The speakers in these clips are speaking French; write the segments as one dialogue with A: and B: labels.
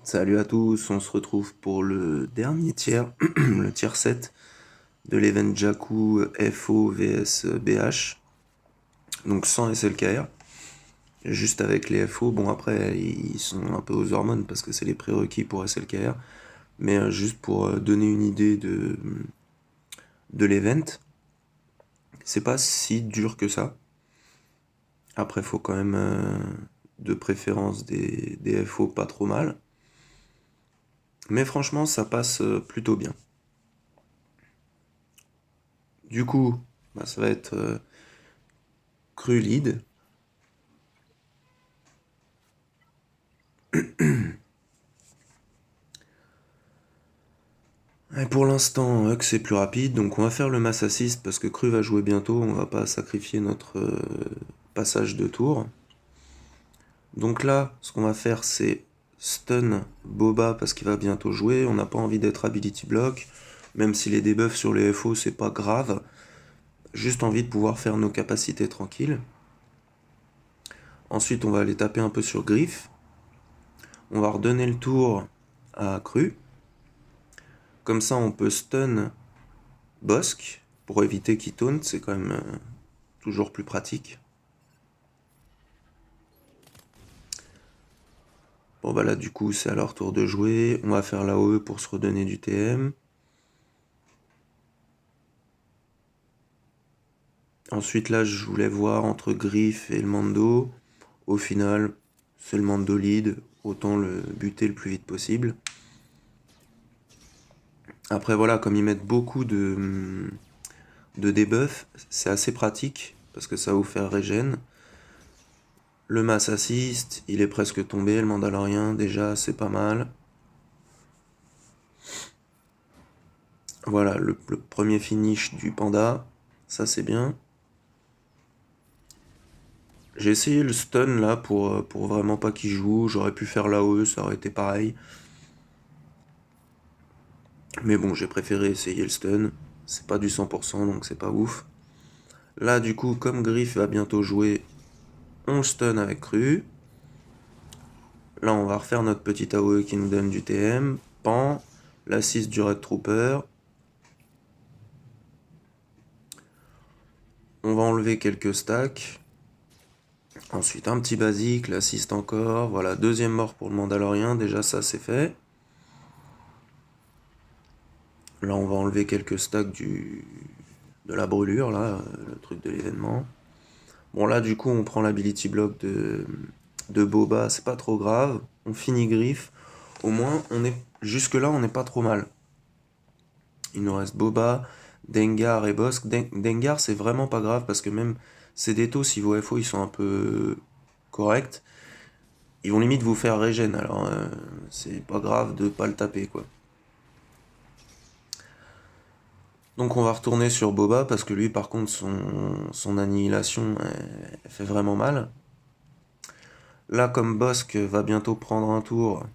A: Salut à tous, on se retrouve pour le dernier tiers, le tiers 7 de l'event Jakku FO vs BH, donc sans SLKR, juste avec les FO. Bon, après, ils sont un peu aux hormones parce que c'est les prérequis pour SLKR, mais juste pour donner une idée de l'event, c'est pas si dur que ça. Après, faut quand même de préférence des FO pas trop mal, mais franchement, ça passe plutôt bien. Du coup, bah, ça va être cru lead. Et pour l'instant, Hux est plus rapide, donc on va faire le mass assist parce que Cru va jouer bientôt, on va pas sacrifier notre passage de tour. Donc là, ce qu'on va faire, c'est stun Boba parce qu'il va bientôt jouer, on n'a pas envie d'être ability block, même si les debuffs sur les FO c'est pas grave, juste envie de pouvoir faire nos capacités tranquilles. Ensuite, on va aller taper un peu sur Griff. On va redonner le tour à Cru. Comme ça, on peut stun Bosque pour éviter qu'il taunt, c'est quand même toujours plus pratique. Bon bah là du coup c'est à leur tour de jouer, on va faire l'AOE pour se redonner du TM. Ensuite là je voulais voir entre Griff et le Mando, au final c'est le Mando lead, autant le buter le plus vite possible. Après voilà, comme ils mettent beaucoup de debuffs, c'est assez pratique, parce que ça va vous faire régène. Le mass assist, il est presque tombé, le Mandalorien déjà c'est pas mal. Voilà, le premier finish du panda, ça c'est bien. J'ai essayé le stun là pour vraiment pas qu'il joue, j'aurais pu faire l'AOE, ça aurait été pareil. Mais bon, j'ai préféré essayer le stun, c'est pas du 100% donc c'est pas ouf. Là du coup, comme Griff va bientôt jouer, on le stun avec Cru. Là on va refaire notre petite AOE qui nous donne du TM. Pan, l'assist du Red Trooper. On va enlever quelques stacks. Ensuite un petit basique, l'assist encore. Voilà, deuxième mort pour le Mandalorien, déjà ça c'est fait. Là on va enlever quelques stacks de la brûlure, là, le truc de l'événement. Bon là du coup on prend l'ability block de Boba, c'est pas trop grave. On finit Griff. Au moins on est jusque là on n'est pas trop mal. Il nous reste Boba, Dengar et Bossk. Dengar c'est vraiment pas grave parce que même ces détos, si vos FO ils sont un peu corrects, ils vont limite vous faire régène. Alors c'est pas grave de pas le taper quoi. Donc on va retourner sur Boba parce que lui par contre son annihilation elle fait vraiment mal. Là comme Bossk va bientôt prendre un tour,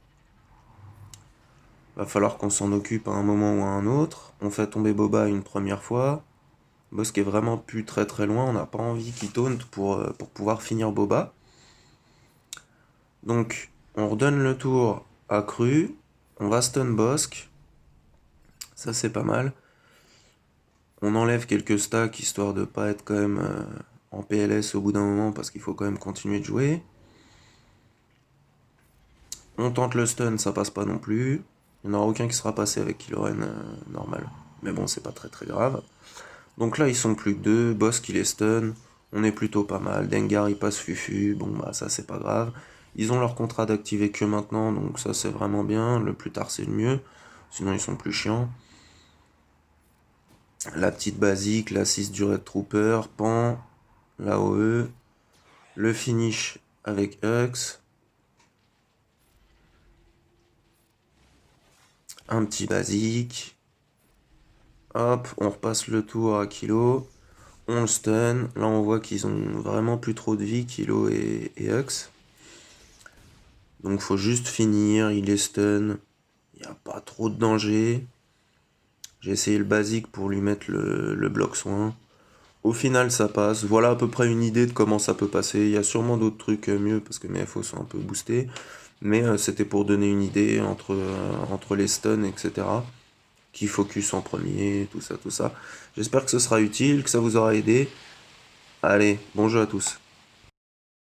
A: va falloir qu'on s'en occupe à un moment ou à un autre. On fait tomber Boba une première fois. Bossk est vraiment plus très très loin, on n'a pas envie qu'il taunt pour pouvoir finir Boba. Donc on redonne le tour à Cru, on va stun Bossk, ça c'est pas mal. On enlève quelques stacks histoire de pas être quand même en PLS au bout d'un moment parce qu'il faut quand même continuer de jouer. On tente le stun, ça passe pas non plus. Il n'y en aura aucun qui sera passé avec Kylo-Ren normal. Mais bon, c'est pas très très grave. Donc là, ils sont plus que deux. Boss qui les stun. On est plutôt pas mal. Dengar, il passe Fufu. Bon, bah ça, c'est pas grave. Ils ont leur contrat d'activer que maintenant, donc ça, c'est vraiment bien. Le plus tard, c'est le mieux. Sinon, ils sont plus chiants. La petite basique, l'assist du Red Trooper, Pan, l'AOE, le finish avec Hux, un petit basique, hop, on repasse le tour à Kilo, on le stun, là on voit qu'ils ont vraiment plus trop de vie, Kilo et Hux. Donc faut juste finir, il est stun, il n'y a pas trop de danger. J'ai essayé le basique pour lui mettre le bloc soin. Au final ça passe, voilà à peu près une idée de comment ça peut passer. Il y a sûrement d'autres trucs mieux parce que mes FO sont un peu boostés. Mais c'était pour donner une idée entre les stuns, etc. Qui focus en premier, tout ça, tout ça. J'espère que ce sera utile, que ça vous aura aidé. Allez, bon jeu à tous.